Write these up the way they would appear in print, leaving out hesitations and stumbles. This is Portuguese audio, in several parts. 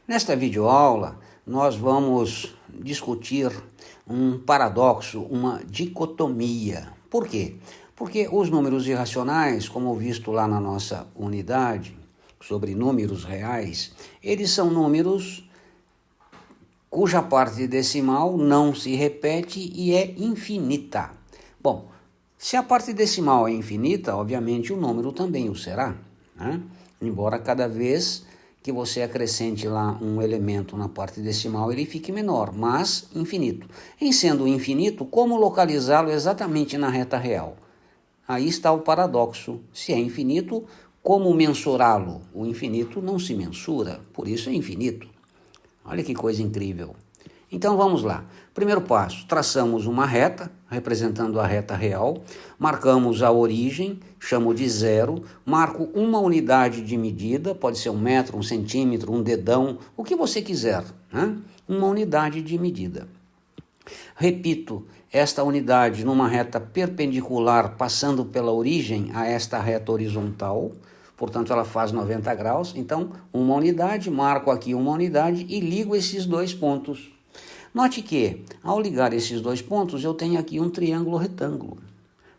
Nesta videoaula, nós vamos discutir um paradoxo, uma dicotomia. Por quê? Porque os números irracionais, como visto lá na nossa unidade, sobre números reais, eles são números cuja parte decimal não se repete e é infinita. Bom, se a parte decimal é infinita, obviamente o número também o será, né? Embora cada vez que você acrescente lá um elemento na parte decimal, ele fique menor, mas infinito. Em sendo infinito, como localizá-lo exatamente na reta real? Aí está o paradoxo. Se é infinito, como mensurá-lo? O infinito não se mensura, por isso é infinito. Olha que coisa incrível. Então vamos lá. Primeiro passo, traçamos uma reta, representando a reta real, marcamos a origem, chamo de zero, marco uma unidade de medida, pode ser 1 metro, 1 centímetro, um dedão, o que você quiser, né? Uma unidade de medida. Repito esta unidade numa reta perpendicular, passando pela origem a esta reta horizontal, portanto ela faz 90 graus, então uma unidade, marco aqui uma unidade e ligo esses dois pontos. Note que, ao ligar esses dois pontos, eu tenho aqui um triângulo retângulo.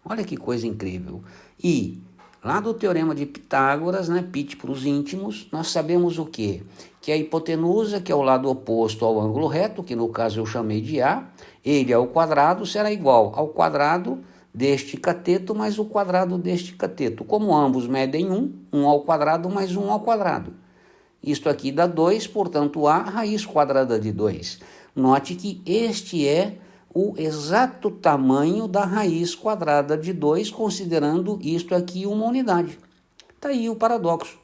Olha que coisa incrível. E, lá do Teorema de Pitágoras, né, Pit para os íntimos, nós sabemos o quê? Que a hipotenusa, que é o lado oposto ao ângulo reto, que no caso eu chamei de A, ele ao quadrado será igual ao quadrado deste cateto mais o quadrado deste cateto. Como ambos medem 1 ao quadrado mais 1 ao quadrado. Isto aqui dá 2, portanto, A raiz quadrada de 2. Note que este é o exato tamanho da raiz quadrada de 2, considerando isto aqui uma unidade. Está aí o paradoxo.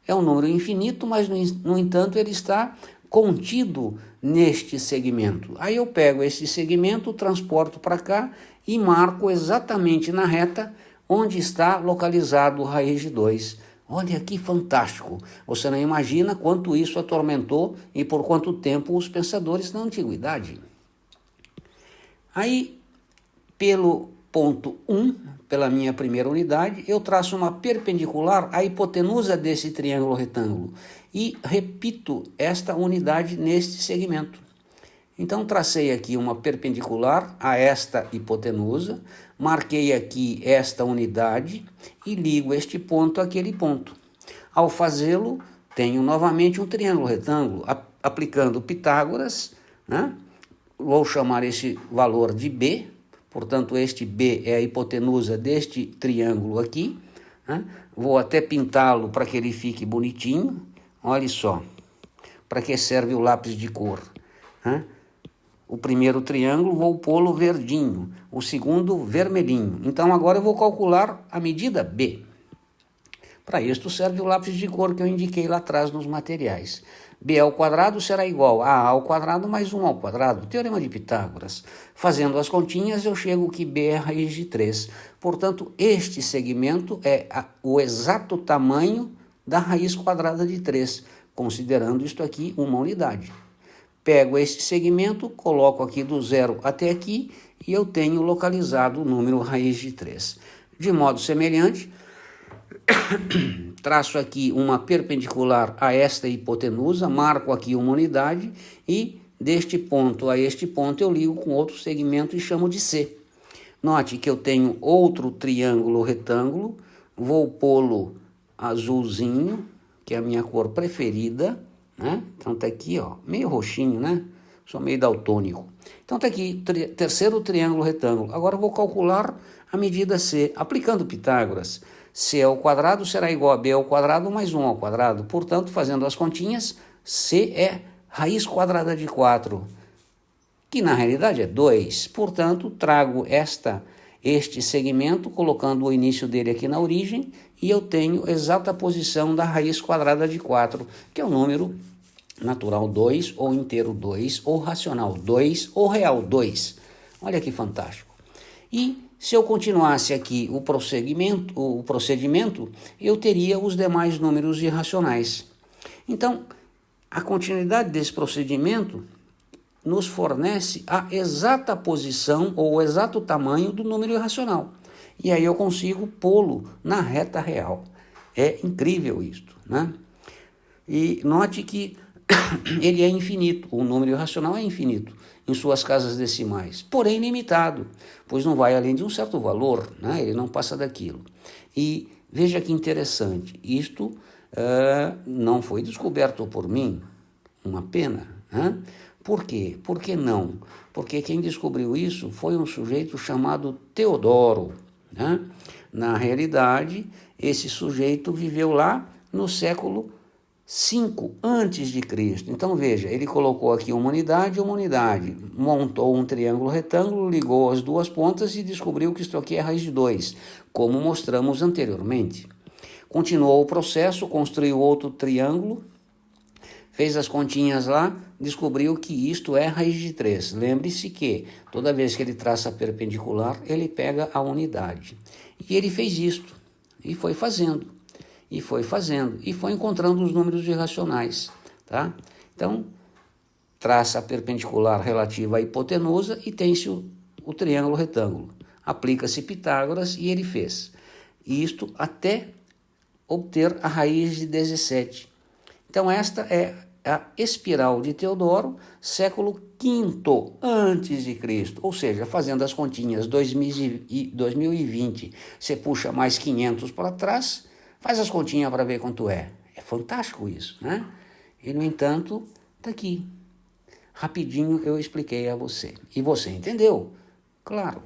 É um número infinito, mas, no entanto, ele está contido neste segmento. Aí eu pego esse segmento, transporto para cá e marco exatamente na reta onde está localizado raiz de 2. Olha que fantástico! Você não imagina quanto isso atormentou e por quanto tempo os pensadores da antiguidade. Aí, pelo ponto 1, pela minha primeira unidade, eu traço uma perpendicular à hipotenusa desse triângulo retângulo e repito esta unidade neste segmento. Então, tracei aqui uma perpendicular a esta hipotenusa, marquei aqui esta unidade e ligo este ponto àquele ponto. Ao fazê-lo, tenho novamente um triângulo retângulo, aplicando Pitágoras, né? Vou chamar esse valor de B, portanto, este B é a hipotenusa deste triângulo aqui, né? Vou até pintá-lo para que ele fique bonitinho, olha só, para que serve o lápis de cor, né? O primeiro triângulo vou pô-lo verdinho, o segundo vermelhinho. Então agora eu vou calcular a medida B. Para isto serve o lápis de cor que eu indiquei lá atrás nos materiais. B ao quadrado será igual a ao quadrado mais 1 ao quadrado, Teorema de Pitágoras. Fazendo as continhas eu chego que B é raiz de 3. Portanto, este segmento é o exato tamanho da raiz quadrada de 3, considerando isto aqui uma unidade. Pego este segmento, coloco aqui do 0 até aqui e eu tenho localizado o número raiz de 3. De modo semelhante, traço aqui uma perpendicular a esta hipotenusa, marco aqui uma unidade e deste ponto a este ponto eu ligo com outro segmento e chamo de C. Note que eu tenho outro triângulo retângulo, vou pô-lo azulzinho, que é a minha cor preferida, né? Então tá aqui, ó, meio roxinho, né? Sou meio daltônico. Então tá aqui, terceiro triângulo retângulo. Agora eu vou calcular a medida C, aplicando Pitágoras. C ao quadrado será igual a B ao quadrado mais 1 ao quadrado. Portanto, fazendo as continhas, C é raiz quadrada de 4, que na realidade é 2. Portanto, trago este segmento, colocando o início dele aqui na origem, e eu tenho exata posição da raiz quadrada de 4, que é o número natural 2, ou inteiro 2, ou racional 2, ou real 2. Olha que fantástico. E se eu continuasse aqui o procedimento, eu teria os demais números irracionais. Então, a continuidade desse procedimento nos fornece a exata posição ou o exato tamanho do número irracional. E aí eu consigo pô-lo na reta real. É incrível isto, né? E note que ele é infinito, o número irracional é infinito em suas casas decimais, porém limitado, pois não vai além de um certo valor, né? Ele não passa daquilo. E veja que interessante, isto não foi descoberto por mim, uma pena, né? Por quê? Por que não? Porque quem descobriu isso foi um sujeito chamado Teodoro, né? Na realidade, esse sujeito viveu lá no século 5 antes de Cristo. Então veja, ele colocou aqui uma unidade, montou um triângulo retângulo, ligou as duas pontas e descobriu que isto aqui é raiz de 2, como mostramos anteriormente. Continuou o processo, construiu outro triângulo, fez as continhas lá, descobriu que isto é raiz de 3. Lembre-se que toda vez que ele traça perpendicular, ele pega a unidade. E ele fez isto, e foi fazendo, e foi encontrando os números irracionais, tá? Então, traça a perpendicular relativa à hipotenusa e tem-se o triângulo retângulo. Aplica-se Pitágoras e ele fez isto até obter a raiz de 17. Então, esta é a espiral de Teodoro, século V antes de Cristo, ou seja, fazendo as continhas 2020, você puxa mais 500 para trás, faz as continhas para ver quanto é. É fantástico isso, né? E, no entanto, está aqui. Rapidinho eu expliquei a você. E você entendeu? Claro.